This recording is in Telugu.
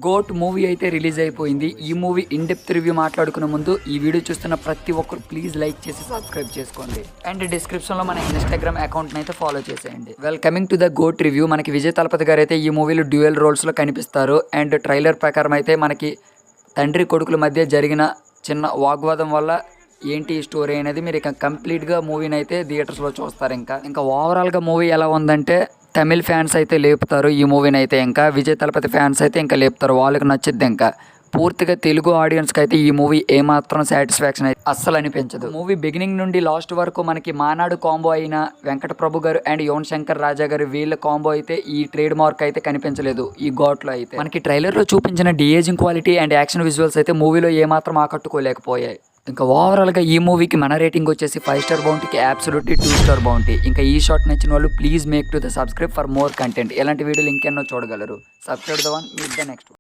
గోట్ మూవీ అయితే రిలీజ్ అయిపోయింది. ఈ మూవీ ఇన్ డెప్త్ రివ్యూ మాట్లాడుకునే ముందు ఈ వీడియో చూస్తున్న ప్రతి ఒక్కరు ప్లీజ్ లైక్ చేసి సబ్స్క్రైబ్ చేసుకోండి అండ్ డిస్క్రిప్షన్ లో మన ఇన్స్టాగ్రామ్ అకౌంట్ అయితే ఫాలో చేసేయండి. Coming to the GOAT review, మనకి విజయ్ తలపతి గారు అయితే ఈ మూవీలో డ్యూయల్ రోల్స్ లో కనిపిస్తారు. అండ్ ట్రైలర్ ప్రకారం అయితే మనకి తండ్రి కొడుకుల మధ్య జరిగిన చిన్న వాగ్వాదం వల్ల ఏంటి స్టోరీ అనేది మీరు ఇక కంప్లీట్గా మూవీని అయితే థియేటర్స్లో చూస్తారు. ఇంకా ఓవరాల్గా మూవీ ఎలా ఉందంటే తమిళ్ ఫ్యాన్స్ అయితే లేపుతారు ఈ మూవీని అయితే, ఇంకా విజయ్ తలపతి ఫ్యాన్స్ అయితే ఇంకా లేపుతారు, వాళ్ళకి నచ్చిద్ది. ఇంకా పూర్తిగా తెలుగు ఆడియన్స్కి అయితే ఈ మూవీ ఏమాత్రం సాటిస్ఫాక్షన్ అయితే అస్సలు అనిపించదు. మూవీ బిగినింగ్ నుండి లాస్ట్ వరకు మనకి మానాడు కాంబో అయిన వెంకట ప్రభు గారు అండ్ యువన్ శంకర్ రాజా గారు వీళ్ళ కాంబో అయితే ఈ ట్రేడ్ మార్క్ అయితే కనిపించలేదు ఈ ఘాట్లో అయితే. మనకి ట్రైలర్లో చూపించిన de-ageing quality and action visuals అయితే మూవీలో ఏమాత్రం ఆకట్టుకోలేకపోయాయి. ఇంకా ఓవరాల్గా ఈ మూవీకి మన రేటింగ్ వచ్చేసి 5 స్టార్ బౌంటీకి అబ్సల్యూట్లీ 2 స్టార్ బౌంటీ. ఇంకా ఈ షాట్ నచ్చిన వాళ్ళు please make to the subscribe for more content. ఇలాంటి వీడియోలు ఇంకెన్నో చూడగలరు. Subscribe the one, meet the next.